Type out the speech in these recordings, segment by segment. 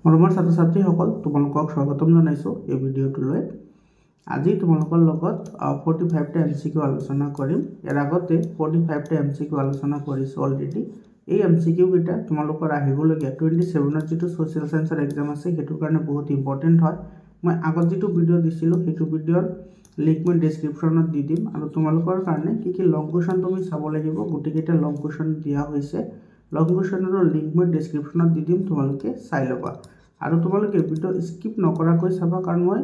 মৰমৰ ছাত্ৰ-ছাত্ৰীসকল তোমালোকক স্বাগতম জনাইছোঁ এই ভিডিঅ'টোলৈ। আজি তোমালোকৰ লগত 45টা MCQ আলোচনা কৰিম। ইয়াৰ আগতে 45টা MCQ আলোচনা কৰিছোঁ অলৰেডি। এই MCQ কেইটা তোমালোকৰ আহিবলগীয়া 27ত যিটো ছ'চিয়েল সায়েন্সৰ এক্সাম আছে সেইটোৰ কাৰণে বহুত ইম্পৰ্টেণ্ট হয়। মই আগত যিটো ভিডিঅ' দিছিলোঁ সেইটো ভিডিঅ'ৰ লিংক মই ডেছক্ৰিপশ্যনত দি দিম আৰু তোমালোকৰ কাৰণে কি লং কুৱেশ্যন তুমি চাব লাগিব। গোটেইকেইটা লং কুৱেশ্যন দিয়া হৈছে। লং কুৱেশ্যনৰ লিংক মই ডেছক্ৰিপশ্যনত দি দিম, তোমালোকে চাই ল'বা আৰু তোমালোকে ভিডিঅ' স্কিপ নকৰাকৈ চাবা, কাৰণ মই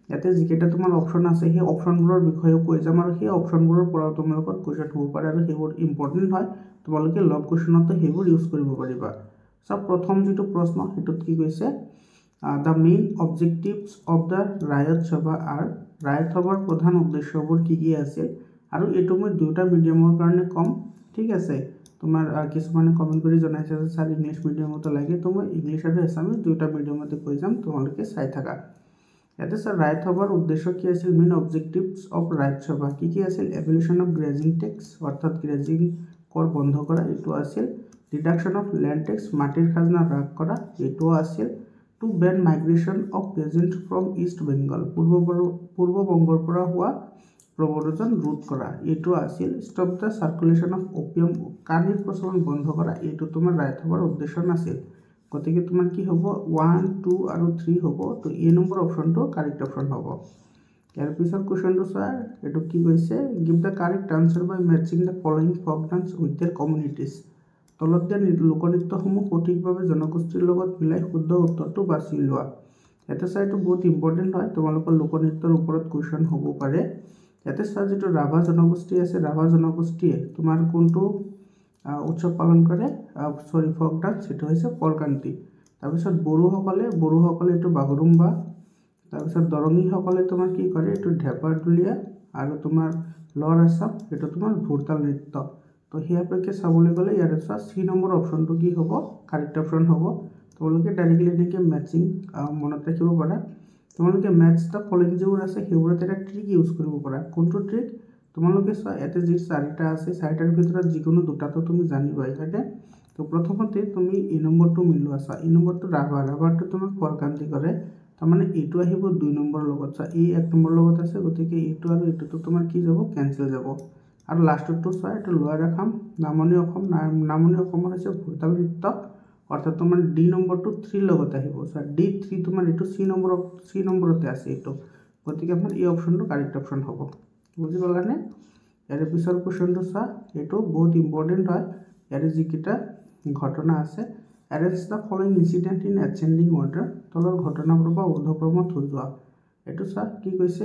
ইয়াতে যিকেইটা তোমাৰ অপশ্যন আছে সেই অপশ্যনবোৰৰ বিষয়েও কৈ যাম আৰু সেই অপশ্যনবোৰৰ পৰাও তোমালোকৰ কুৱেশ্যন হ'ব পাৰে আৰু সেইবোৰ ইম্পৰ্টেণ্ট হয়। তোমালোকে লং কুৱেশ্যনতো সেইবোৰ ইউজ কৰিব পাৰিবা। সব প্ৰথম যিটো প্ৰশ্ন সেইটোত কি কৈছে, the main objectives of the Raiyat Sabha R, ৰায়ত সভাৰ প্ৰধান উদ্দেশ্যবোৰ কি আছিল। আৰু এইটো মই দুটা মিডিয়ামৰ কাৰণে ক'ম, ঠিক আছে। তোমাৰ কিছুমানে কমেণ্ট কৰি জনাইছে যে ছাৰ ইংলিছ মিডিয়ামতো লাগে, তো মই ইংলিছ আৰু এছামিজ দুটা মিডিয়ামতে কৈ যাম, তোমালোকে চাই থাকা। ইয়াতে ছাৰ ৰায়ত সভাৰ উদ্দেশ্য কি আছিল, মেইন অবজেক্টিভছ অফ ৰায়ত সভা কি আছিল। এভলিউশ্যন অফ গ্ৰেজিং টেক্স, অৰ্থাৎ গ্ৰেজিং কৰ বন্ধ কৰা, এইটো আছিল। ৰিডাকশ্যন অফ লেণ্ড টেক্স, মাটিৰ খাজনা হ্ৰাস কৰা, এইটোও আছিল। To ban migration of peasant from east Bengal, পূৰ্ব বংগৰ পৰা হোৱা প্ৰব্ৰজন ৰোধ কৰা, এইটো আছিল। Stop the circulation of opium, কানিৰ প্ৰচলন বন্ধ কৰা, এইটো তোমাৰ ৰায়ত সভাৰ উদ্দেশ্য নাছিল। গতিকে তোমাৰ কি হ'ব, 1, 2 আৰু 3 হ'ব। তো এই নম্বৰ অপশ্যনটো কাৰেক্ট অপশ্যন হ'ব। ইয়াৰ পিছত কুৱেশ্যনটো চোৱা, এইটো কি কৈছে, give the correct answer by matching the following folk dance with their communities. তলত দিয়া লোকনৃত্যসমূহ সঠিকভাৱে জনগোষ্ঠীৰ লগত মিলাই শুদ্ধ উত্তৰটো বাছি লোৱা। ইয়াতে চোৱা, এইটো বহুত ইম্পৰ্টেণ্ট হয়, তোমালোকৰ লোকনৃত্যৰ ওপৰত কুৱেশ্যন হ'ব পাৰে। ইয়াতে চোৱা, যিটো ৰাভা জনগোষ্ঠী আছে, ৰাভা জনগোষ্ঠীয়ে তোমাৰ কোনটো উৎসৱ পালন কৰে, ফক ডান্স, সেইটো হৈছে ফৰকান্তি। তাৰপিছত বড়োসকলে এইটো বাগৰুম্বা। তাৰপিছত দৰঙীসকলে তোমাৰ কি কৰে, এইটো ঢেপাৰদুলীয়া। আৰু তোমাৰ লৱাৰ আছাম, এইটো তোমাৰ ভোৰতাল নৃত্য। তো সেই সাপেক্ষে চাবলৈ গ'লে ইয়াৰে চোৱা চি নম্বৰ অপশ্যনটো কি হ'ব, কাৰেক্ট অপশ্যন হ'ব। তোমালোকে ডাইৰেক্টলি এনেকৈ মেটচিং মনত ৰাখিব পাৰা। তোমালোকে মেটছ দ্য ফলোয়িং যিবোৰ আছে সেইবোৰত এটা ট্ৰিক ইউজ কৰিব পাৰা। কোনটো ট্ৰিক, তোমালোকে চোৱা, ইয়াতে যি 4টা আছে, 4টাৰ ভিতৰত যিকোনো দুটাটো তুমি জানিবাই, হয়নে। তো প্ৰথমতে তুমি এই নম্বৰটো মিলোৱা। চোৱা, এই নম্বৰটো ৰাভাৰটো তোমাক ফৰকান্তি কৰে, তাৰমানে এইটো আহিব 2 নম্বৰৰ লগত। চোৱা, এই 1 নম্বৰ লগত আছে, গতিকে এইটো আৰু এইটোতো তোমাৰ কি যাব, কেঞ্চেল যাব। আৰু লাষ্টৰটো চোৱা, এইটো লোৱাৰ আসাম, নামনি অসমৰ হৈছে ভোৰতাল নৃত্য, অৰ্থাৎ তোমাৰ ডি নম্বৰটো 3 লগত আহিব। চোৱা, D3 তোমাৰ এইটো চি নম্বৰতে আছে এইটো, গতিকে আমাৰ এই অপশ্যনটো কাৰেক্ট অপশ্যন হ'ব। বুজি পালানে। ইয়াৰে পিছৰ কুৱেশ্যনটো চোৱা, এইটো বহুত ইম্পৰ্টেণ্ট হয়। ইয়াৰে যিকেইটা ঘটনা আছে, arrange the following incident in ascending order, তলৰ ঘটনাবোৰ বা ঊৰ্ধ্বক্ৰমত সজোৱা। এইটো চোৱা, কি কৈছে,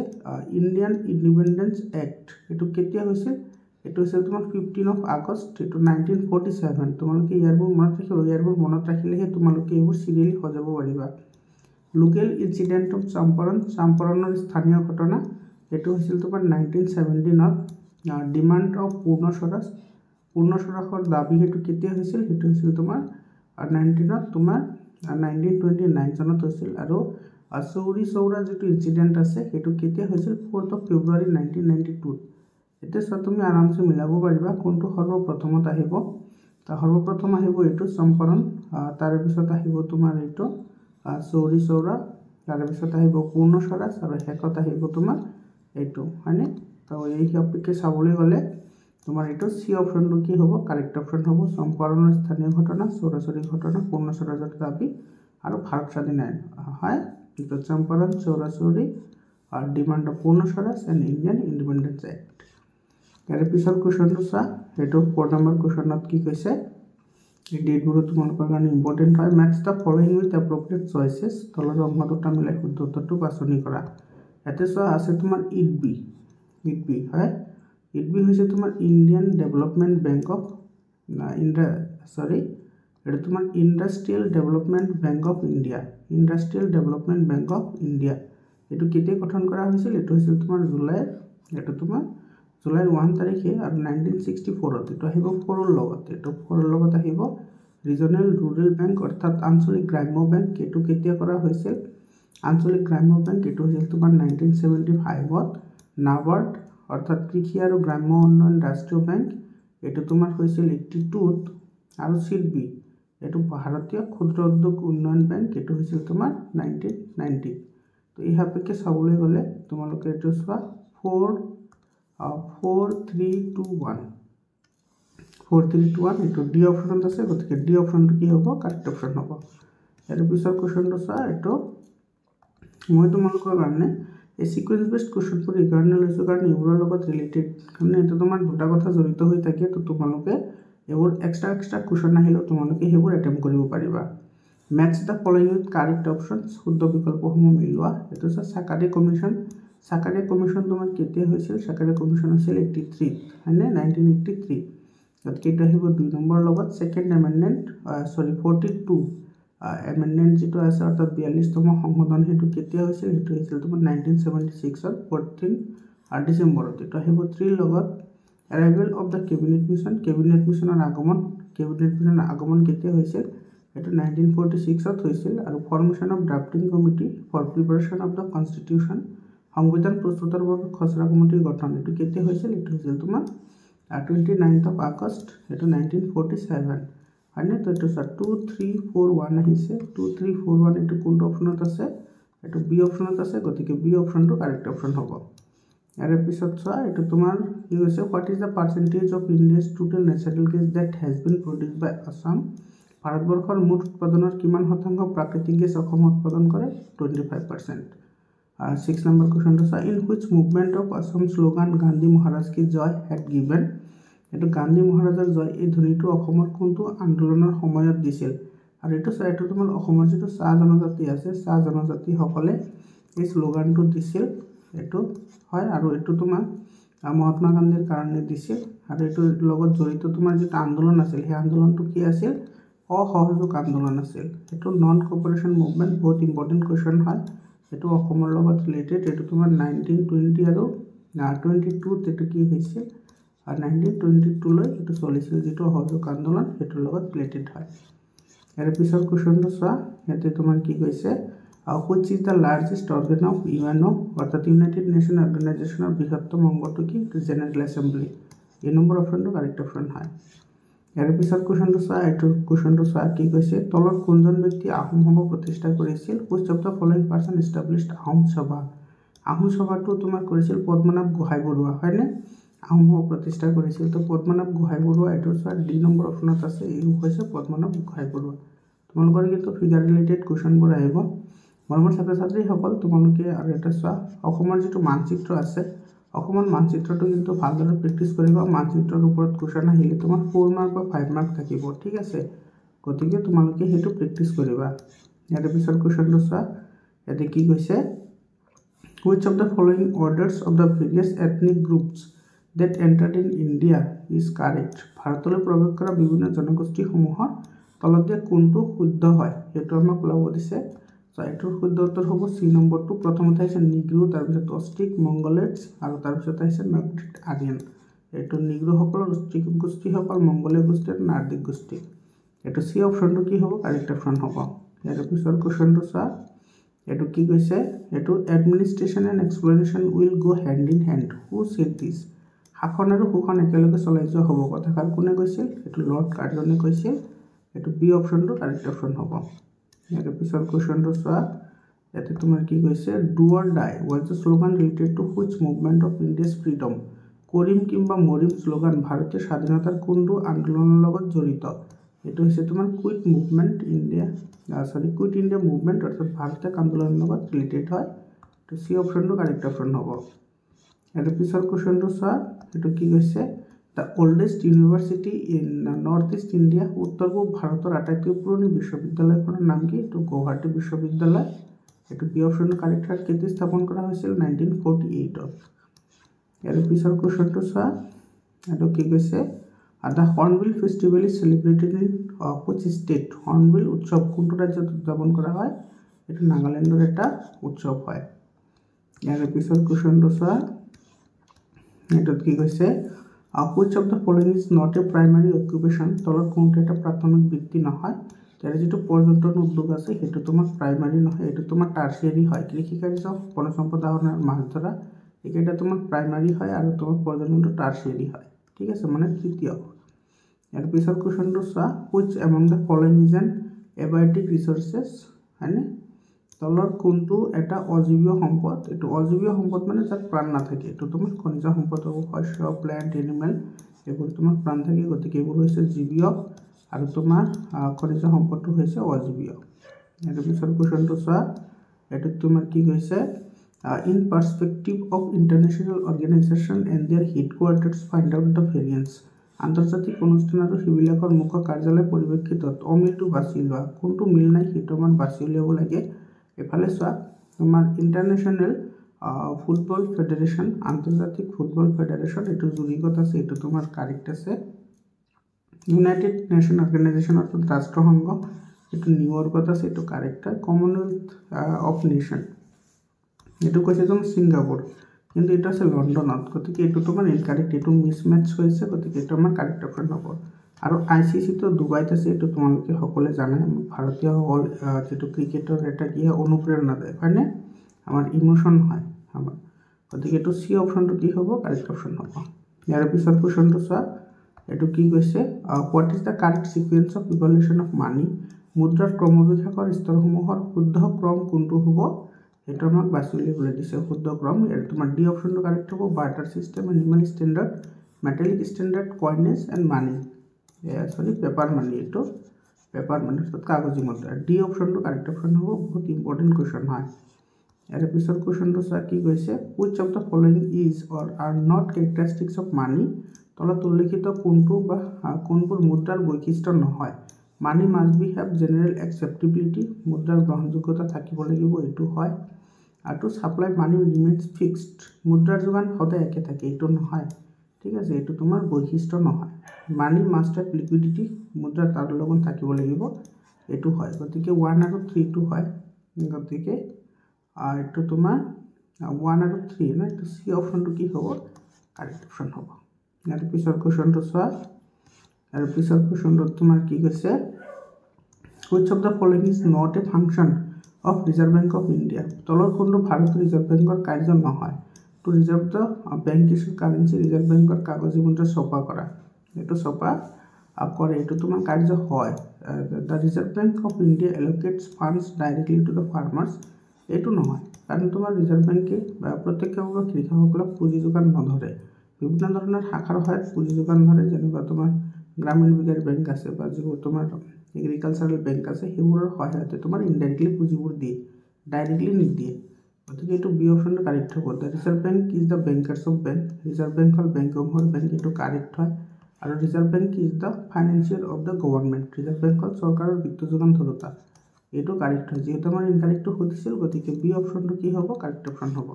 ইণ্ডিয়ান ইণ্ডিপেণ্ডেঞ্চ এক্ট, এইটো কেতিয়া হৈছিল, এইটো হৈছিল তোমাৰ 15 আগষ্ট, এইটো 1947। তোমালোকে ইয়াৰবোৰ মনত ৰাখিবা, ইয়াৰবোৰ মনত ৰাখিলেহে তোমালোকে এইবোৰ চিৰিয়েলি সজাব পাৰিবা। লোকেল ইনচিডেণ্ট অফ চম্পাৰণৰ স্থানীয় ঘটনা, এইটো হৈছিল তোমাৰ 1917ত। ডিমাণ্ড অফ পূৰ্ণ স্বৰাজৰ দাবী, সেইটো কেতিয়া হৈছিল, সেইটো হৈছিল তোমাৰ 1929 চনত হৈছিল। আৰু চৌৰি চৌৰা যিটো ইনচিডেণ্ট আছে সেইটো কেতিয়া হৈছিল, 4 ফেব্ৰুৱাৰী 1992। এতিয়া চোৱা, তুমি আৰামছে মিলাব পাৰিবা কোনটো সৰ্বপ্ৰথমত আহিব। সৰ্বপ্ৰথম আহিব এইটো চম্পাৰণ, তাৰপিছত আহিব তোমাৰ এইটো চৌৰি চৌৰা, তাৰপিছত আহিব পূৰ্ণ স্বৰাজ, আৰু শেষত আহিব তোমাৰ এইটো, হয়নে। তো এই সাপেক্ষে চাবলৈ গ'লে তোমাৰ এইটো চি অপশ্যনটো কি হ'ব, কাৰেক্ট অপশ্যন হ'ব। চম্পাৰণৰ স্থানীয় ঘটনা, চৌৰাচৌৰি ঘটনা, পূৰ্ণ স্বৰাজৰ দাবী আৰু ভাৰত স্বাধীন আইন হয়। এইটো চম্পাৰণ, চৌৰাচৌৰি, আৰু ডিমাণ্ড অফ পূৰ্ণ Swaraj and Indian independence act. ইয়াৰে পিছৰ কুৱেশ্যনটো চোৱা, সেইটো 4 নম্বৰ কুৱেশ্যনত কি কৈছে, এই ডেটবোৰো তোমালোকৰ কাৰণে ইম্পৰ্টেণ্ট হয়। Match the following with appropriate choices, তলৰ অংশ দুটা মিলাই শুদ্ধ উত্তৰটো বাছনি কৰা। ইয়াতে চোৱা আছে তোমাৰ ইট বি হয়। ইট বি হৈছে তোমাৰ ইণ্ডিয়ান ডেভেলপমেণ্ট বেংক অফ এইটো তোমাৰ industrial development bank of India, এইটো কেতিয়া গঠন কৰা হৈছিল, এইটো হৈছিল তোমাৰ জুলাইৰ 1 তাৰিখে। আৰু 1964ত এইটো আহিব 4ৰ লগত, আহিব। ৰিজনেল ৰুৰেল বেংক, অৰ্থাৎ আঞ্চলিক গ্ৰাম্য বেংক, এইটো কেতিয়া কৰা হৈছিল, আঞ্চলিক গ্ৰাম্য বেংক, এইটো হৈছিল তোমাৰ 1975ত। নাবাৰ্ড, অৰ্থাৎ কৃষি আৰু গ্ৰাম্য উন্নয়ন ৰাষ্ট্ৰীয় বেংক, এইটো তোমাৰ হৈছিল 82ত। আৰু চিডবি, এইটো ভাৰতীয় ক্ষুদ্ৰ উদ্যোগ উন্নয়ন বেংক, এইটো হৈছিল তোমাৰ 1990। তো এই সাপেক্ষে চাবলৈ গ'লে তোমালোকে এইটো চোৱা 4321 এইটো ডি অপশ্যনত আছে, গতিকে ডি অপশ্যনটো কি হ'ব? কাৰেক্ট অপশ্যন হ'ব। ইয়াৰ পিছৰ কুৱেশ্যনটো চোৱা, এইটো মই তোমালোকৰ কাৰণে এই সিকুৱেন্স বেসড কুৱেশ্যনবোৰ এইকাৰণে লৈছোঁ কাৰণ এইবোৰৰ লগত ৰিলেটেড, কাৰণ এইটো তোমাৰ দুটা কথা জড়িত হৈ থাকে। তো তোমালোকে এইবোৰ এক্সট্ৰা কুৱেশ্যন আহিলেও তোমালোকে সেইবোৰ এটেম্প কৰিব পাৰিবা। Match the following with correct options, শুদ্ধ বিকল্পসমূহ মিলোৱা। এইটো হৈছে সাকাৰী কমিশ্যন। সাকাৰী কমিশ্যন তোমাৰ কেতিয়া হৈছিল? সাকাৰী কমিশ্যন হৈছিল 83, হয়নে? 1983। গতিকে এইটো আহিব 2 নম্বৰ লগত। ছেকেণ্ড এমেণ্ডমেণ্ট 42 এমেণ্ডমেণ্ট যিটো আছে অৰ্থাৎ 42তম সংশোধন, সেইটো কেতিয়া হৈছিল? সেইটো হৈছিল তোমাৰ 1976ত 14 ডিচেম্বৰত। এইটো আহিব 3 লগত। Arrival of the cabinet mission, cabinet মিছনৰ আগমন। কেবিনেট মিছনৰ আগমন কেতিয়া হৈছিল? এইটো 1946ত হৈছিল। আৰু formation of drafting committee for preparation of the constitution, সংবিধান প্ৰস্তুতৰ বাবে খচৰা কমিটিৰ গঠন, এইটো কেতিয়া হৈছিল? এইটো হৈছিল তোমাৰ 29 আগষ্ট, এইটো 1947, হয়নে? তো এইটো 2341 আহিছে। 2341 এইটো কোনটো অপশ্যনত আছে? এইটো বি অপশ্যনত আছে, গতিকে বি অপশ্যনটো কাৰেক্ট অপশ্যন হ'ব। ইয়াৰ পিছত চোৱা, এইটো তোমাৰ কি হৈছে? What is the percentage of India's total natural gas that has been produced by Assam? ভাৰতবৰ্ষৰ মুঠ উৎপাদনৰ কিমান শতাংশ প্ৰাকৃতিক গেছ অসমে উৎপাদন কৰে? 25%। 6 নম্বৰ কুৱেশ্যনটো চোৱা, in which movement of Assam slogan Gandhi Maharaj কি জয় হেড গিভেন? এইটো গান্ধী মহাৰাজৰ জয় এই ধ্বনিটো অসমৰ কোনটো আন্দোলনৰ সময়ত দিছিল? আৰু এইটো চোৱা, এইটো তোমাৰ অসমৰ যিটো চাহ জনজাতি আছে, চাহ জনজাতিসকলে এই শ্লোগানটো দিছিল, এইটো হয়। আৰু এইটো তোমাৰ মহাত্মা গান্ধীৰ কাৰণে দিছিল। আৰু এইটোৰ লগত জড়িত তোমাৰ যিটো আন্দোলন আছিল, সেই আন্দোলনটো কি আছিল? অসহযোগ আন্দোলন আছিল। এইটো নন কপাৰেশ্যন মুভমেণ্ট, বহুত ইম্পৰ্টেণ্ট কুৱেশ্যন হয়। এইটো অসমৰ লগত ৰিলেটেড। এইটো তোমাৰ 1920 আৰু 22ত এইটো কি হৈছিল? 1922লৈ এইটো চলিছিল, যিটো অসহযোগ আন্দোলন, সেইটোৰ লগত ৰিলেটেড হয়। ইয়াৰ পিছৰ কুৱেশ্যনটো চোৱা, ইয়াতে তোমাৰ কি কৈছে? Which is the largest organ of UNO, অৰ্থাৎ ইউনাইটেড নেশ্যন অৰ্গেনাইজেশ্যনৰ বৃহত্তম অংগটো কি? General assembly. এই নম্বৰ অপশ্যনটো কাৰেক্ট অপশ্যন হয়। ইয়াৰ পিছত কুৱেশ্যনটো চোৱা, এইটো কুৱেশ্যনটো চোৱা কি কৈছে? তলত কোনজন ব্যক্তি আহোম সভা প্ৰতিষ্ঠা কৰিছিল? Which of the following person established Ahom সভা? আহোম সভাটো তোমাৰ কৰিছিল পদ্মনাভ গোহাঁই বৰুৱা, হয়নে? আহোম সভা প্ৰতিষ্ঠা কৰিছিল। তো পদ্মনাভ গোহাঁই বৰুৱা, এইটো চোৱা ডি নম্বৰ অপশ্যনত আছে, এই হৈছে পদ্মনাভ গোহাঁই বৰুৱা। তোমালোকৰ কিন্তু ফিগাৰ ৰিলেটেড কুৱেশ্যনবোৰ আহিব। মৰমৰ ছাত্ৰ ছাত্ৰীসকল, তোমালোকে আৰু এটা চোৱা, অসমৰ যিটো মানচিত্ৰ আছে, অসমৰ মানচিত্ৰটো কিন্তু ভালদৰে প্ৰেক্টিছ কৰিবা। মানচিত্ৰৰ ওপৰত কুৱেশ্যন আহিলে তোমাৰ 4 মাৰ্ক বা 5 মাৰ্ক থাকিব, ঠিক আছে? গতিকে তোমালোকে সেইটো প্ৰেক্টিছ কৰিবা। ইয়াৰ পিছৰ কুৱেশ্যনটো চোৱা, ইয়াতে কি কৈছে? Which of the following orders of the various ethnic groups that entered in India is correct? ভাৰতলৈ প্ৰৱেশ কৰা বিভিন্ন জনগোষ্ঠীসমূহৰ তলত দিয়া কোনটো শুদ্ধ হয়? সেইটো আমাক ওলাব দিছে। এইটোৰ শুদ্ধ উত্তৰ হ'ব চি নম্বৰটো। প্ৰথমতে আহিছে নিগ্ৰো, তাৰপিছত অষ্ট্ৰিক, মংগলেটছ, আৰু তাৰপিছত আহিছে নৰ্ডিক আৰিয়ান। এইটো নিগ্ৰোসকলৰ, অষ্ট্ৰিক গোষ্ঠীসকল, মংগোলীয় গোষ্ঠী আৰু নাৰ্ডিক গোষ্ঠী। এইটো চি অপশ্যনটো কি হ'ব? কাৰেক্ট অপশ্যন হ'ব। ইয়াৰ পিছৰ কুৱেশ্যনটো চোৱা, এইটো কি কৈছে? এইটো administration and exploration will go' hand in hand, who said this? শাসন আৰু শোষণ একেলগে চলাই যোৱা হ'ব, কথাষাৰ কোনে কৈছিল? এইটো লৰ্ড কাৰ্জনে কৈছিল। এইটো বি অপশ্যনটো কাৰেক্ট অপশ্যন হ'ব। ইয়াৰ পিছৰ কুৱেশ্যনটো চোৱা, ইয়াতে তোমাৰ কি কৈছে? Do or die was the slogan related to which movement of India's freedom? কৰিম কিংবা মৰিম শ্লোগান ভাৰতীয় স্বাধীনতাৰ কোনটো আন্দোলনৰ লগত জড়িত? এইটো হৈছে তোমাৰ কুইট ইণ্ডিয়া মুভমেণ্ট, অৰ্থাৎ ভাৰতীয় আন্দোলনৰ লগত ৰিলেটেড হয়। তো চি অপশ্যনটো কাৰেক্ট অপশ্যন হ'ব। ইয়াৰ পিছৰ কুৱেশ্যনটো চোৱা, এইটো কি কৈছে? The oldest university in north east India, উত্তৰ পূব ভাৰতৰ আটাইতকৈ পুৰণি বিশ্ববিদ্যালয়খনৰ নাম কি? এইটো গুৱাহাটী বিশ্ববিদ্যালয়। এইটো বি অপশ্যনটো কাৰেক্ট হয়। কেতিয়া স্থাপন কৰা হৈছিল? 1948ত। ইয়াৰ পিছৰ কুৱেশ্যনটো চোৱা, এইটো কি কৈছে? The hornbill festival is celebrated in which state? Hornbill উৎসৱ কোনটো ৰাজ্যত উদযাপন কৰা হয়? এইটো নাগালেণ্ডৰ এটা উৎসৱ হয়। ইয়াৰ পিছৰ কুৱেশ্যনটো চোৱা, এইটোত কি কৈছে? Which of the following is not a primary occupation? তলত কোনটো এটা প্ৰাথমিক বৃত্তি নহয়? ইয়াৰ যিটো পৰ্যটন উদ্যোগ আছে, সেইটো তোমাৰ প্ৰাইমাৰী নহয়, এইটো তোমাৰ টাৰ্চিয়াৰী হয়। কৃষিকাৰ্য, বনজ সম্পদ আহৰণ আৰু মাছ ধৰা, এইকেইটা তোমাৰ প্ৰাইমাৰী হয়, আৰু তোমাৰ পৰ্যটনটো টাৰ্চিয়াৰী হয়, ঠিক আছে? মানে তৃতীয়। ইয়াৰ পিছৰ কোৱেশ্চনটো চোৱা which among the following is an abiotic resources হয়নে তলৰ কোনটো এটা অজীৱীয় সম্পদ এটো অজীৱীয় সম্পদ মানে যাত প্ৰাণ নাথাকে এটো তোমাৰ খনিজ সম্পদ হ'ব শস্য প্লান্ট এনিমেল এবোৰ তোমাৰ প্ৰাণ থাকে গতিকে এবোৰ হৈছে জীৱীয় আৰু তোমাৰ খনিজ সম্পদটো হৈছে অজীৱীয় ইয়াৰ পিছৰ কোৱেশ্চনটো চোৱা এটো তোমাৰ কি কৈছে in perspective of international organization and their headquarters find out the variance আন্তৰ্জাতিক অনুষ্ঠান আৰু সিবিলাকৰ মুখ্য কাৰ্যালয় পৰিৱেক্ষিতত অমিলটো বাছি লোৱা কোনটো মিল নাই সেইটো মান বাছি উলিয়াব লাগে এফালে চোৱা তোমাৰ ইন্টাৰনেশ্যনেল ফুটবল ফেডাৰেশন আন্তৰ্জাতিক ফুটবল ফেডাৰেশন এটো জুৰিকত আছে এটো তোমাৰ কাৰেক্ট আছে ইউনাইটেড নেশন অৰ্গানাইজেশন অফ ৰাষ্ট্ৰসংঘ এটো নিউয়ৰ্কত আছে এটো কাৰেক্ট হয় কমনৱেলথ অফ নেশন এটো কৈছে তুমি সিঙ্গাপুৰ কিন্তু এটা আছে লন্ডনত গতিকে এটো তোমাৰ ইনকাৰেক্ট এটো মিসম্যাচ হৈছে গতিকে এটো আমাৰ কাৰেক্ট অপশন হ'ব আৰু আইসিসি তো দুবাইত আছে এটো তোমালোকে সকলে জানে ভাৰতীয় হল যেটো ক্ৰিকেটৰ এটা কি অনুপ্ৰেৰণা দেয় হয়নে আমাৰ ইমোশন হয় আমাৰ গতিকে এটো সি অপশনটো কি হ'ব কাৰেক্ট অপশন হ'ব ইয়াৰ পিছৰ কোৱেশ্চনটো চোৱা এটো কি কৈছে what is the correct sequence of evolution of money মুদ্ৰাৰ ক্ৰমবিকাশৰ স্তৰসমূহৰ শুদ্ধ ক্ৰম কোনটো হ'ব এটা আমাক বাছি উলিয়াবলৈ দিছে শুদ্ধ ক্ৰম এৰ তোমাৰ ডি অপশনটো কাৰেক্ট হ'ব barter system animal standard metallic standard coinage and money sorry paper money এটো পেপার মানি অর্থাৎ কাগজী মুদ্রা ডি অপশনটো কারেক্ট অপশন হ'ব বহুত ইম্পর্টেন্ট কোশ্চেন হয় এর পিছৰ কোশ্চেনটো চা কি কৈছে which of the following is or are not characteristics of money তলত উল্লেখিত কোনটো বা কোনবোৰ মুদ্ৰাৰ বৈশিষ্ট্য নহয় মানি must be have general acceptability মুদ্ৰাৰ গ্ৰহণযোগ্যতা থাকিব লাগিব এটো হয় আৰু টু সাপ্লাই মানি ৰিমেইনস ফিক্সড মুদ্ৰাৰ যোগান সদায় একে থাকে এটো নহয় ঠিক আছে এটো তোমাৰ বৈশিষ্ট্য নহয় মানি মাস্ট have liquidity মুদ্ৰা তাৰ লগত থাকিব লাগিব এটো হয় গতিকে 1 আৰু 3 টো হয় গতিকে এটো তোমাৰ 1 আৰু 3 না এটো সি অপশনটো কি হ'ব কাৰেক্ট অপশন হ'ব ইয়াৰ পিছৰ কোৱেশ্চনটো চোৱা আৰু পিছৰ কোৱেশ্চনটো তোমাৰ কি কৈছে which of the following is not a function of Reserve Bank of India তলৰ কোনটো ভাৰতীয় ৰিজাৰ্ভ বেংকৰ কাৰ্য নহয় to reserve the bank issue currency reserve বেংকৰ কাগজী মুদ্ৰা ছপা কৰা এটো ছপা কৰে এটো তোমাৰ কাৰ্য হয় the reserve bank of India allocates funds directly to the farmers এটো নহয় কাৰণ তোমাৰ ৰিজাৰ্ভ বেংকে প্ৰত্যক্ষভাৱে কৃষকসকলক পুঁজি যোগান নধৰে বিভিন্ন ধৰণৰ শাখাৰ সহায়ত পুঁজি যোগান ধৰে যেনেকুৱা তোমাৰ গ্ৰামীণ বিকাশ বেংক আছে বা যিবোৰ তোমাৰ এগ্ৰিকালচাৰাল বেংক আছে হেবোৰৰ সহায়তে তোমাৰ ইনডাইৰেক্টলি পুঁজিবোৰ দিয়ে ডাইৰেক্টলি নিদিয়ে গতিকে এটো বি অপশনটো কাৰেক্ট হ'ব the reserve bank is the bankers of bank reserve bank হল বেংকসমূহৰ বেংক এটো কাৰেক্ট হয় আৰু reserve bank is the financial of the government reserve bank হল চৰকাৰৰ বিত্ত যোগান ধৰোতা এটো কাৰেক্ট হয় যেহেতু আমাৰ ইনকাৰেক্ট হতিছিল গতিকে বি অপশনটো কি হ'ব কাৰেক্ট অপশন হ'ব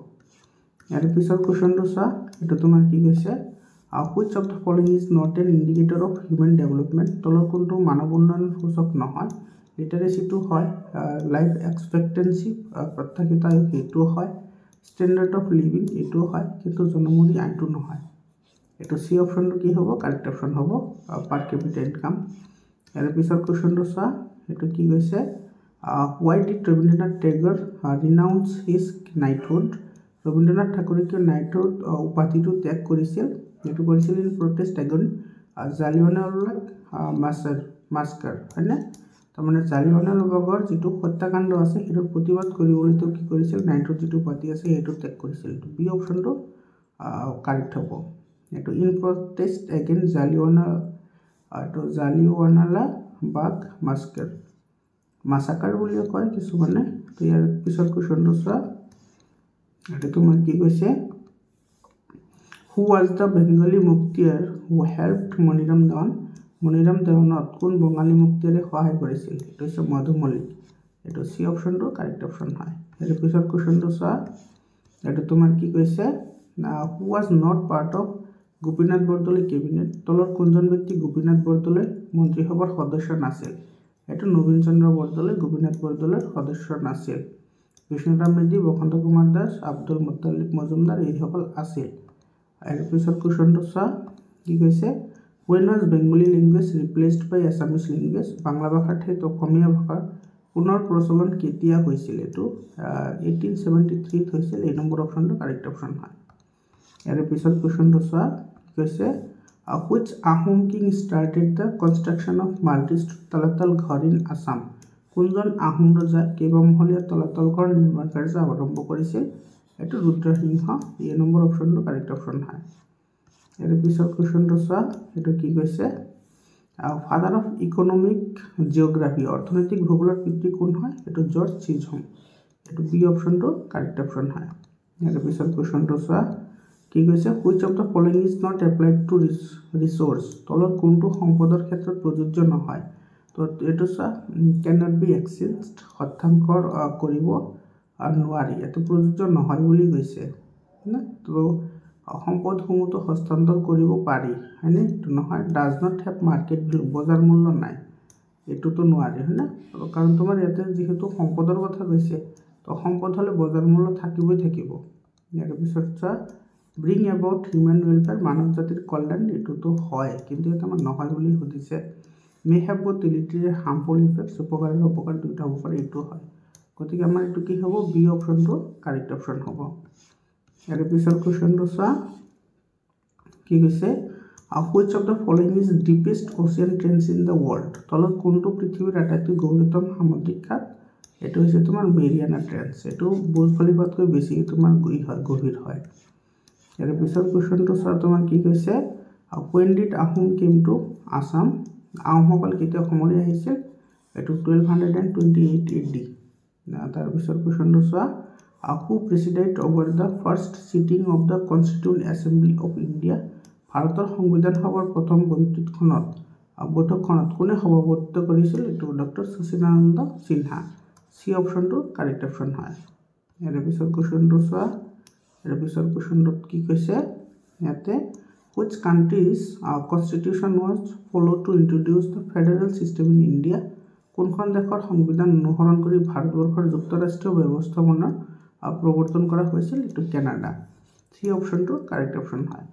ইয়াৰ পিছৰ কোৱেশ্চনটো চোৱা এটো তোমাৰ কি কৈছে which of the following is not an indicator of human development তলৰ কোনটো মানৱ উন্নয়ন সূচক নহয় লিটাৰেসি টু হয় লাইফ এক্সপেক্টেন্সি প্ৰত্যাশিত আয়ু এটো হয় স্ট্যান্ডাৰ্ড অফ লিভিং এটো হয় কিন্তু জনমূৰি আয়টো নহয় এটো সি অপশনটো কি হ'ব কাৰেক্ট অপশন হ'ব পাৰ ক্যাপিটা ইনকাম ইয়াৰ পিছৰ কোৱেশ্চনটো চোৱা এটো কি কৈছে why did Rabindranath Tagore renounce his knighthood Rabindranath ঠাকুৰে কিয় নাইটহুড উপাধিটো ত্যাগ কৰিছিল এটো কৰিছিল ইন প্ৰটেষ্ট এগেইনষ্ট জালিয়ানৱালা মাছাকাৰ হয়নে তাৰমানে জালিয়ানৱালাবাগৰ যেটো হত্যাকাণ্ড আছে হেতৰ প্ৰতিবাদ কৰিবলৈ তো কি কৰিছিল নাইটহুড যেটো উপাধি আছে হেটো ত্যাগ কৰিছিল বি অপশনটো কাৰেক্ট হ'ব এটো ইন প্ৰটেষ্ট এগেইনষ্ট জালিয়ানৱালা বাগ মাছাকাৰ বুলি কয় কিছুমানে তো ইয়াৰ পিছৰ কোৱেশ্চনটো চোৱা এটা তোমাৰ কি কৈছে who was the Bengali Muktiar who helped Maniram দেৱানত কোন বঙালী মুক্তিয়াৰে সহায় কৰিছিল এটো হৈছে মধুমল্লিক এটো সি অপশনটো কাৰেক্ট অপশন হয় এৰ পিছৰ কোৱেশ্চনটো চোৱা এটা তোমাৰ কি কৈছে who was not part of Gopinath Bordoloi cabinet তলৰ কোনজন ব্যক্তি গোপীনাথ বৰদলৈ মন্ত্ৰীসভাৰ সদস্য নাছিল এটো নবীন চন্দ্ৰ বৰদলৈ গোপীনাথ বৰদলৈৰ সদস্য নাছিল বিষ্ণুৰাম মেধি বসন্ত কুমাৰ দাস আব্দুল মুত্তালিব মজুমদাৰ এই সকল আছিল আৰু পিছৰ কোৱেশ্চনটো চোৱা কি কৈছে when was Bengali language replaced by Assamese language Bangla ভাষাৰ ঠাইত অসমীয়া ভাষাৰ পুনৰ প্ৰচলন কেতিয়া হৈছিল এটো 1873 ত হৈছিল এই নম্বৰ অপশনটো কাৰেক্ট অপশন হয় ইয়াৰ পিছৰ কোৱেশ্চনটো চোৱা কৈছে which Ahom king started the construction of multi-talatal ghar in Assam? কোনজন আহোম ৰজা কেইবামহলীয়া তলাতল ঘৰ নিৰ্মাণ কাৰ্য আৰম্ভ কৰিছিল? এইটো ৰুদ্ৰসিংহ। এ নম্বৰ অপশ্যনটো কাৰেক্ট অপশ্যন হয়। ইয়াৰ পিছত কুৱেশ্যনটো চোৱা, এইটো কি কৈছে? ফাদাৰ অফ ইকনমিক জিঅ'গ্ৰাফি, অৰ্থনৈতিক ভূগোলৰ পিতৃ কোন হয়? এইটো জৰ্জ চিজহম। এইটো বি অপশ্যনটো কাৰেক্ট অপশ্যন হয়। ইয়াৰ পিছত কুৱেশ্যনটো চোৱা, কি কৈছে? Which of the following is not applied to resource, তলত কোনটো সম্পদৰ ক্ষেত্ৰত প্ৰযোজ্য নহয়? তো এইটো চোৱা, কেন নট বি এক্সচেঞ্জড, হস্তান্তৰ কৰিব নোৱাৰি, এইটো প্ৰযোজ্য নহয় বুলি কৈছে না। তো সম্পদসমূহতো হস্তান্তৰ কৰিব পাৰি, হয়নে? এইটো নহয়। Does not have market value, বজাৰ মূল্য নাই, এইটোতো নোৱাৰি, হয় না? কাৰণ তোমাৰ ইয়াতে যিহেতু সম্পদৰ কথা কৈছে, তো সম্পদ হ'লে বজাৰ মূল্য থাকিবই থাকিব। ইয়াৰ পিছত চোৱা, ব্ৰিং এবাউট হিউমেন ৱেলফেয়াৰ, মানৱ জাতিৰ কল্যাণ, এইটোতো হয়, কিন্তু ইয়াত আমাৰ নহয় বুলি সুধিছে। মে হেভ বোথ ডিলিটাৰী হাৰ্মফুল ইফেক্টছ, উপকাৰ আৰু অপকাৰ দুয়োটা হ'ব পাৰে, এইটো হয়। গতিকে আমাৰ এইটো কি হ'ব? বি অপশ্যনটো কাৰেক্ট অপশ্যন হ'ব। ইয়াৰ পিছত কুৱেশ্যনটো চোৱা, কি কৈছে? Which of the following is deepest ocean trench in the world, তলত কোনটো পৃথিৱীৰ আটাইতকৈ গভীৰতম সামুদ্ৰিক খাত? এইটো হৈছে তোমাৰ মেৰিয়ানা ট্ৰেন্স। এইটো বুৰ্জ খলিফাতকৈ বেছি তোমাৰ গভীৰ হয়। ইয়াৰ পিছত কুৱেশ্যনটো চোৱা, তোমাৰ কি কৈছে? When did Ahom came to Assam, আহোমসকল কেতিয়া অসমলৈ আহিছিল? এইটো 1228 AD। তাৰপিছত কুৱেশ্যনটো চোৱা, who presided over the first sitting of the constituent assembly of India, ভাৰতৰ সংবিধান সভাৰ প্ৰথম বৈঠকখনত কোনে সভাপতিত্ব কৰিছিল? এইটো ডক্টৰ শচীনানন্দ সিনহা। চি অপশ্যনটো কাৰেক্ট অপশ্যন হয়। ইয়াৰ পিছত কুৱেশ্যনটো চোৱা, ইয়াৰ পিছত কুৱেশ্যনটোত কি কৈছে? ইয়াতে which country's constitution was followed to introduce the federal system in India, কোনখন দেশৰ সংবিধান অনুসৰণ কৰি ভাৰতবৰ্ষৰ যুক্তৰাষ্ট্ৰীয় ব্যৱস্থাপনা প্ৰৱৰ্তন কৰা হৈছিল? এইটো কানাডা। চি অপশ্যনটো কাৰেক্ট অপশ্যন হয়।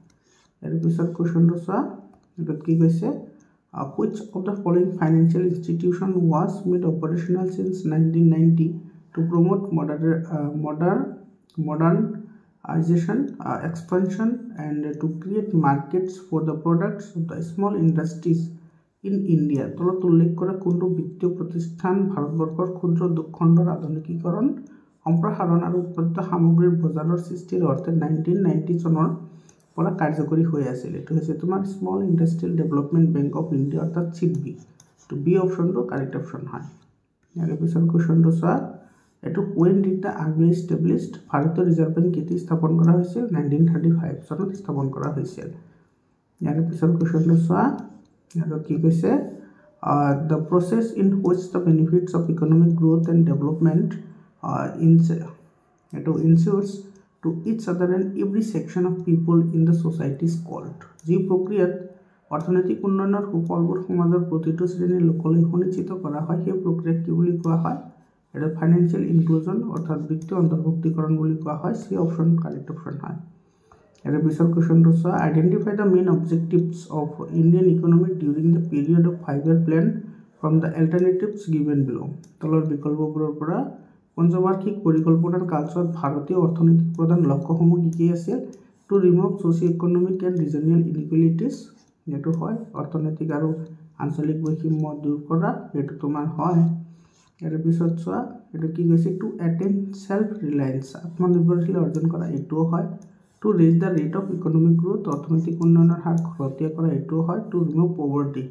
ইয়াৰ পিছত কুৱেশ্যনটো চোৱা, এইটোত কি কৈছে? which of the following financial institution was made operational since 1990 to promote modernization, expansion and to create markets for the products of the small industries in India, তলত উল্লেখ কৰা কোনটো বিত্তীয় প্ৰতিষ্ঠান ভাৰতবৰ্ষৰ ক্ষুদ্ৰ উদ্যোগ খণ্ডৰ আধুনিকীকৰণ, সম্প্ৰসাৰণ আৰু উৎপাদিত সামগ্ৰীৰ বজাৰৰ সৃষ্টিৰ অৰ্থে 1990 চনৰ পৰা কাৰ্যকৰী হৈ আছিল? এইটো হৈছে তোমাৰ small industrial development bank of India, অৰ্থাৎ SIDBI। তো বি অপশ্যনটো কাৰেক্ট অপশ্যন হয়। ইয়াৰ পিছত কুৱেশ্যনটো চোৱা, এইটো when did the RBI established, ভাৰতীয় ৰিজাৰ্ভ বেংক কেতিয়া স্থাপন কৰা হৈছিল? 1935 চনত স্থাপন কৰা হৈছিল। ইয়াৰ পিছত কুৱেশ্যনটো চোৱা, আৰু কি কৈছে? The process in which the benefits of economic growth and development এইটো ইনচিয়ৰ্ছ to each other and every section of people in the society is called, যি প্ৰক্ৰিয়াত অৰ্থনৈতিক উন্নয়নৰ সুফলবোৰ সমাজৰ প্ৰতিটো শ্ৰেণীৰ লোকলৈ সুনিশ্চিত কৰা হয়, সেই প্ৰক্ৰিয়াক কি বুলি কোৱা হয়? এটা ফাইনেন্সিয়েল ইনক্লুজন, অৰ্থাৎ বিত্তীয় অন্তৰ্ভুক্তিকৰণ বুলি কোৱা হয়। চি অপশ্যন কাৰেক্ট অপশ্যন হয়। ইয়াৰ পিছত কুৱেশ্যনটো চোৱা, identify the main objectives of Indian economy during the period of 5-year plan from the alternatives given below, তলৰ বিকল্পবোৰৰ পৰা পঞ্চবাৰ্ষিক পৰিকল্পনাৰ কালছোৱাত ভাৰতীয় অৰ্থনৈতিক প্ৰধান লক্ষ্যসমূহ কি কি আছিল? To remove socio' economic and regional inequalities, এইটো হয়। অৰ্থনৈতিক আৰু আঞ্চলিক বৈষম্য দূৰ কৰা, এইটো তোমাৰ হয়। ইয়াৰ পিছত চোৱা, এইটো কি কৈছে? টু এটেইন চেল্ফ ৰিলায়েন্স, আত্মনিৰ্ভৰশীল অৰ্জন কৰা, এইটোও হয়। To raise the rate of economic growth, অৰ্থনৈতিক উন্নয়নৰ হাৰ ঘৰতীয়া কৰা, এইটোও হয়। টু ৰিমভ পভাৰ্টি,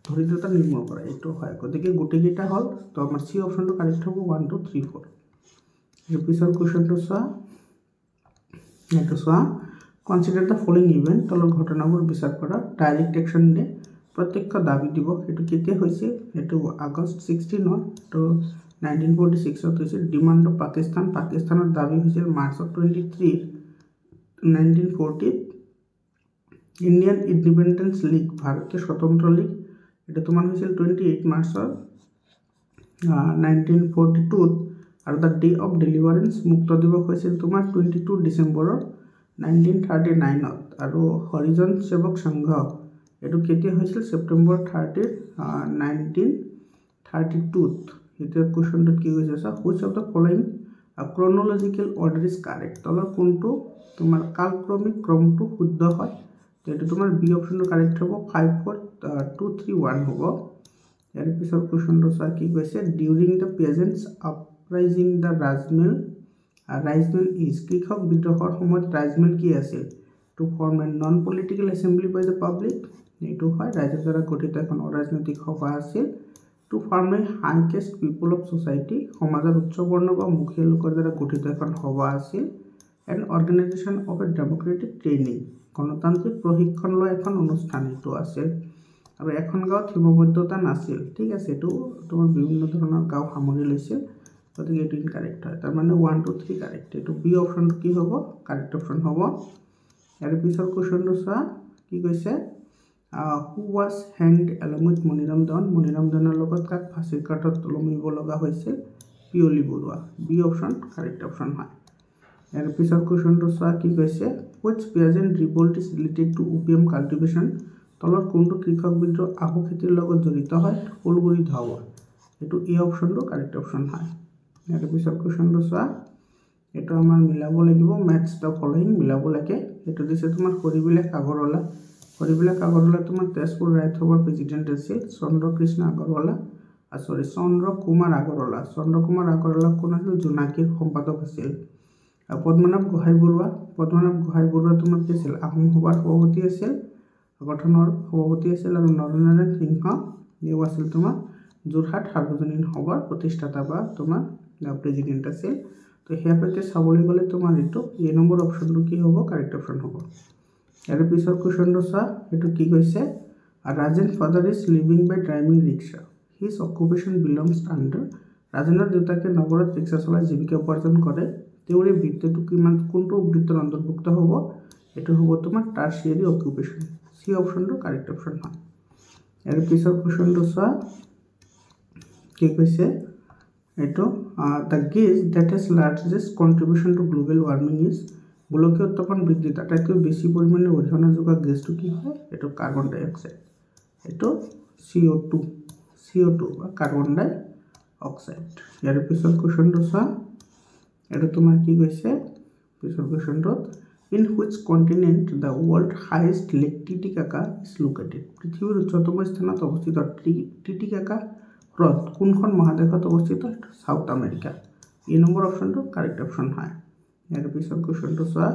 দৰিদ্ৰতা নিৰ্মূল কৰা, এইটোও হয়। গতিকে গোটেইকেইটা হ'ল। তো আমাৰ চি অপশ্যনটো কাৰেক্ট হ'ব 1, 2, 3, 4। ইয়াৰ পিছৰ কুৱেশ্যনটো চোৱা, এইটো চোৱা, কনচিডাৰ দ্য ফলোইং ইভেণ্ট, তলৰ ঘটনাবোৰ বিচাৰ কৰা। ডাইৰেক্ট একশ্যন ডে, প্ৰত্যক্ষ দাবী দিৱস, এইটো কেতিয়া হৈছিল? এইটো আগষ্ট 16, তো 1946 হৈছিল। ডিমাণ্ড অফ পাকিস্তান, পাকিস্তানৰ দাবী হৈছিল মাৰ্চত 23, 1940। ইণ্ডিয়ান ইণ্ডিপেণ্ডেন্স লীগ, ভাৰতীয় স্বতন্ত্ৰ লীগ, এইটো তোমাৰ হৈছিল 28 মাৰ্চত 1942। আৰু দ্য ডে অফ ডেলিভাৰেন্স, মুক্ত দিৱস হৈছিল তোমাৰ 22 ডিচেম্বৰৰ 1939। আৰু হৰিজন সেৱক সংঘ, এইটো কেতিয়া হৈছিল? ছেপ্টেম্বৰ 30, 1932। এতিয়া কুৱেশ্যনটোত কি কৈছে চোৱা, which of the following chronological order is correct, তলৰ কোনটো তোমাৰ কালক্ৰমিক ক্ৰমটো শুদ্ধ হয়? তো এইটো তোমাৰ বি অপশ্যনটো কাৰেক্ট হ'ব 54231 হ'ব ইয়াৰ পিছৰ কোৱেশ্চনটো চোৱা কি কৈছে during the peasants uprising the Raijmel is কৃষক বিদ্ৰোহৰ সময়ত ৰাইজমিল কি আছিল to form a non political assembly by the public এইটো হয় ৰাইজৰ দ্বাৰা গঠিত এখন অৰাজনৈতিক সভা আছিল to form a high caste people of society সমাজৰ উচ্চ বৰ্ণ বা মুখীয়া লোকৰ দ্বাৰা গঠিত এখন সভা আছিল N organisation of A democratic training গণতান্ত্ৰিক প্ৰশিক্ষণ লোৱা এখন অনুষ্ঠান এইটো আছিল আৰু এখন গাঁৱত সীমাবদ্ধতা নাছিল ঠিক আছে এইটো তোমাৰ বিভিন্ন ধৰণৰ গাঁও সামৰি লৈছিল গতিকে এইটো ইনকাৰেক্ট হয় তাৰ মানে 1 2 3 কাৰেক্ট এইটো বি অপশ্যনটো কি হ'ব কাৰেক্ট অপশ্যন হ'ব ইয়াৰ পিছৰ কোৱেশ্চনটো চোৱা কি কৈছে who was hanged along with Maniram দেৱানৰ লগত কাক ফাঁচীৰ কাঠত ওলমিব লগা হৈছিল Piyali Barua B option correct option হয় ইয়াৰ পিছৰ কোৱেশ্চনটো চোৱা কি কৈছে which peasant revolt is related to opium cultivation তলৰ কোনটো কৃষক বিদ্ৰোহ আহু খেতিৰ লগত জড়িত হয় ফুলগুৰি ধাৱা এইটো এ অপশ্যনটো কাৰেক্ট অপশ্যন হয় ইয়াৰ পিছৰ কোৱেশ্চনটো চোৱা এইটো আমাৰ মিলাব লাগিব মেটচ দ্য ফলোইং মিলাব লাগে এইটো দিছে তোমাৰ হৰিবিলাস আগৰৱালা তোমাৰ তেজপুৰ ৰায়সভাৰ প্ৰেচিডেণ্ট আছিল চন্দ্ৰকৃষ্ণ আগৰৱালা চন্দ্ৰ কুমাৰ আগৰৱালা কোন আছিল জোনাকীৰ সম্পাদক আছিল পদ্মনাভ গোহাঁই বৰুৱা তোমাৰ কি আছিল আহোম সভাৰ সভাপতি আছিল গঠনৰ সভাপতি আছিল আৰু নৰনাৰায়ণ সিংহ এও আছিল তোমাৰ যোৰহাট সাৰ্বজনীন সভাৰ প্ৰতিষ্ঠাতা বা তোমাৰ প্ৰেচিডেণ্ট আছিল তো সেয়াপেক্ষে চাবলৈ গ'লে তোমাৰ এইটো এ নম্বৰ অপশ্যনটো কি হ'ব কাৰেক্ট অপশ্যন হ'ব ইয়াৰ পিছৰ কুৱেশ্যনটো চোৱা এইটো কি কৈছে Rajen father is living by driving rickshaw his occupation belongs under ৰাজেনৰ দেউতাকে নগৰত ৰিক্সা চলাই জীৱিকা উপাৰ্জন কৰে তেওঁৰ এই বৃত্তিটো কোনটো বৃত্তৰ অন্তৰ্ভুক্ত হ'ব এইটো হ'ব তোমাৰ টাৰ্চিয়াৰী অকুপেশ্যন সি অপশ্যনটো কাৰেক্ট অপশ্যন হয় ইয়াৰ পিছৰ কুৱেশ্যনটো চোৱা কি কৈছে এইটো the gas that has largest contribution to global warming is গোলকীয় উত্তাপন বৃদ্ধিত আটাইতকৈ বেছি পৰিমাণে অৰিহণা যোগোৱা গেছটো কি হয় এইটো কাৰ্বন ডাই অক্সাইড এইটো CO2 বা কাৰ্বন ডাই অক্সাইড ইয়াৰ পিছৰ কুৱেশ্যনটো চোৱা এইটো তোমাৰ কি কৈছে পিছৰ কুৱেশ্যনটোত in which continent the world highest lake Titicaca is located পৃথিৱীৰ উচ্চতম স্থানত অৱস্থিত টিটিকাকা হ্ৰদ কোনখন মহাদেশত অৱস্থিত সাউথ আমেৰিকা এই নম্বৰ অপশ্যনটো কাৰেক্ট অপশ্যন হয় ইয়াৰ পিছৰ কুৱেশ্যনটো চোৱা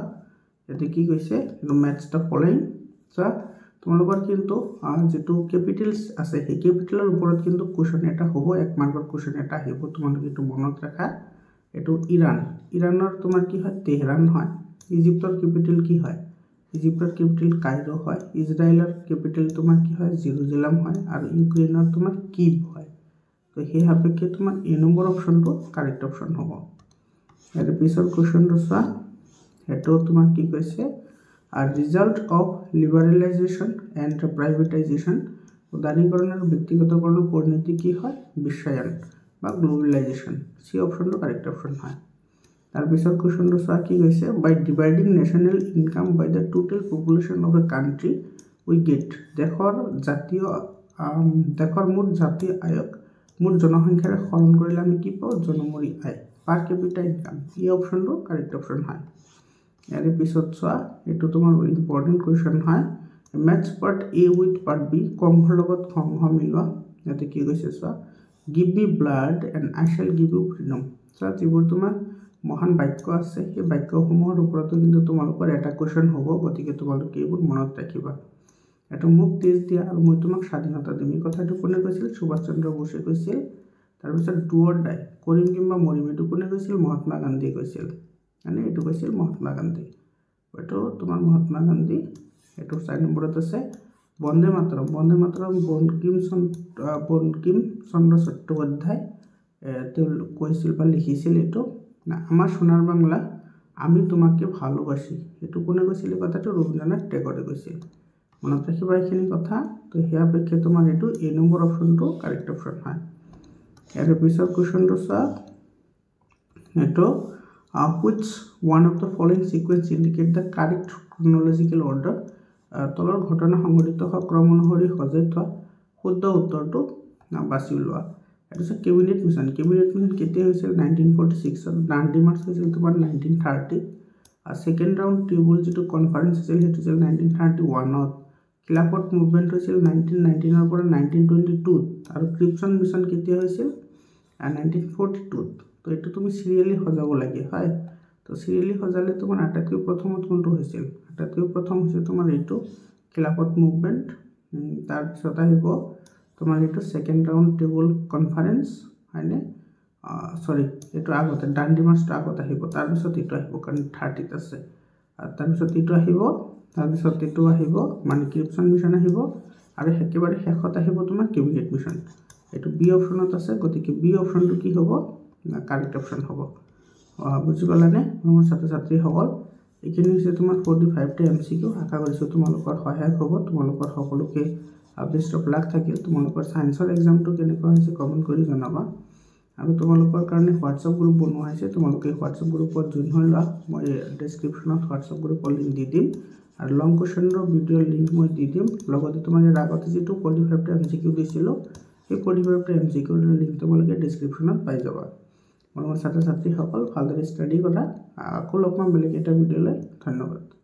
ইয়াতে কি কৈছে এইটো মেটচ দ্য ফলোইং চোৱা তোমালোকৰ কিন্তু যেটো কেপিটেলছ আছে সেই কেপিটেলৰ ওপৰত কিন্তু কোৱেশ্চন এটা হ'ব 1 মাৰ্কৰ কোৱেশ্চন এটা আহিব তোমালোকে এইটো মনত ৰাখা এইটো ইৰানৰ তোমাৰ কি হয় তেহৰান হয় ইজিপ্তৰ কেপিটেল কি হয় ইজিপ্তৰ কেপিটেল কাইৰো হয় ইজৰাইলৰ কেপিটেল তোমাৰ কি হয় জেৰুজালেম হয় আৰু ইউক্ৰেইনৰ তোমাৰ কিভ হয় তো সেই সাপেক্ষে তোমাৰ এ নম্বৰ অপশ্যনটো কাৰেক্ট অপশ্যন হ'ব ইয়াৰ পিছৰ কুৱেশ্যনটো চোৱা এইটো তোমাৰ কি কৈছে ৰিজাল্ট অফ লিবাৰেলাইজেশ্যন এণ্ড প্ৰাইভেটাইজেশ্যন উদাৰীকৰণ আৰু ব্যক্তিগতকৰণৰ পৰিণতি কি হয় বিশ্বায়ন বা গ্লোবেলাইজেশ্যন সি অপশ্যনটো কাৰেক্ট অপশ্যন হয় তাৰ পিছৰ কুৱেশ্যনটো চোৱা কি কৈছে by dividing national income by the total population of a country we get দেশৰ মুঠ জাতীয় আয়ক মুঠ জনসংখ্যাৰে হৰণ কৰিলে আমি কি পাওঁ জনমূৰি আয় পাৰ কেপিটা ইনকাম এই অপশ্যনটো কাৰেক্ট অপশ্যন হয় ইয়াৰ পিছত চোৱা এইটো তোমাৰ ইম্পৰ্টেণ্ট কুৱেশ্যন হয় match part A with part B কংঘৰ লগত খংঘ মিলোৱা ইয়াতে কি কৈছে চোৱা give me blood and I shall give you freedom চোৱা যিবোৰ তোমাৰ মহান বাক্য আছে সেই বাক্যসমূহৰ ওপৰতো কিন্তু তোমালোকৰ এটা কুৱেশ্যন হ'ব গতিকে তোমালোকে এইবোৰ মনত ৰাখিবা এইটো মোক তেজ দিয়া আৰু মই তোমাক স্বাধীনতা দিম এই কথাটো কোনে কৈছিল সুভাষ চন্দ্ৰ বোসে কৈছিল তাৰপিছত ডু অৰ ডাই কৰিম কিংবা মৰিম এইটো কোনে কৈছিল মহাত্মা গান্ধীয়ে কৈছিল মানে এইটো কৈছিল মহাত্মা গান্ধী এইটো তোমাৰ মহাত্মা গান্ধী এইটো 4 নম্বৰত আছে বন্দে মাতৰম বঙ্কিম চন্দ্ৰ চট্টোপাধ্যায় তেওঁ কৈছিল বা লিখিছিল এইটো আমাৰ সোণাৰ বাংলা আমি তোমাকে ভালোবাসি এইটো কোনে কৈছিল এই কথাটো ৰবীন্দ্ৰনাথ টেগৰে কৈছিল মনত ৰাখিবা এইখিনি কথা তো সেয়া পক্ষে তোমাৰ এইটো এ নম্বৰ অপশ্যনটো কাৰেক্ট অপশ্যন হয় ইয়াৰ পিছৰ কুৱেশ্যনটো চোৱা এইটো which one of the following sequence indicate the correct chronological order তলৰ ঘটনা সংঘটিত হোৱা ক্ৰম অনুসৰি সজাই থোৱা শুদ্ধ উত্তৰটো বাছি উলিওৱা এইটো হৈছে কেবিনেট মিছন কেতিয়া হৈছিল 1946 আৰু দাণ্ডি মাৰ্চ হৈছিল তোমাৰ 1930 সেকেন্ড ৰাউণ্ড ট্ৰিবুল যিটো কনফাৰেন্স আছিল সেইটো আছিল 1931ত খিলাফত মুভমেণ্ট হৈছিল 1919ৰ পৰা 1922ত আৰু ক্ৰিপচন মিছন কেতিয়া হৈছিল 1942ত তো এইটো তুমি সিৰিয়ালি সজাব লাগে হয় তো সিৰিয়ালি সজালে তোমাৰ আটাইতকৈ প্ৰথমত কোনটো হৈছিল আটাইতকৈ প্ৰথম হৈছে তোমাৰ এইটো খিলাফত মুভমেণ্ট তাৰপিছত আহিব তোমাৰ এইটো সেকেন্ড ৰাউণ্ড ট্ৰিবুল কনফাৰেন্স হয়নে সৰি এইটো আগতে ডান্ডি মাৰ্চটো আগত আহিব তাৰপিছত এইটো আহিব কাৰণ 30ত আছে আৰু তাৰপিছত এইটো আহিব তাৰপিছত এইটো আহিব মানে ক্ৰিপচন মিছন আহিব আৰু একেবাৰে শেষত আহিব তোমাৰ কেবিনেট মিছন এইটো বি অপশ্যনত আছে গতিকে বি অপশ্যনটো কি হ'ব কাৰেক্ট অপশ্যন হ'ব বুজি পালানে মোৰ ছাত্ৰ ছাত্ৰীসকল এইখিনি হৈছে তোমাৰ 45টা এমচিকিউ আশা কৰিছোঁ তোমালোকৰ সহায়ক হ'ব তোমালোকৰ সকলোকে বেষ্ট অফ লাক থাকিল তোমালোকৰ সায়েন্সৰ এক্সামটো কেনেকুৱা হৈছে কমেন্ট কৰি জনাবা আৰু তোমালোকৰ কাৰণে হোৱাটছআপ গ্ৰুপ বনোৱা হৈছে তোমালোকে হোৱাটছআপ গ্ৰুপত জইন হৈ লোৱা মই ডেছক্ৰিপশ্যনত হোৱাটছআপ গ্ৰুপৰ লিংক দি দিম আৰু লং কুৱেশ্যনৰ ভিডিঅ'ৰ লিংক মই দি দিম লগতে তোমাৰ ইয়াৰ আগতে যিটো 45টা এমচিকিউ দিছিলোঁ সেই 45টা এমচিকিউৰ লিংক তোমালোকে ডেছক্ৰিপশ্যনত পাই যাবা মোৰ ছাত্ৰ ছাত্ৰীসকল ভালদৰে ষ্টাডি কৰা আকৌ লগ পাম বেলেগ এটা ভিডিঅ'লৈ ধন্যবাদ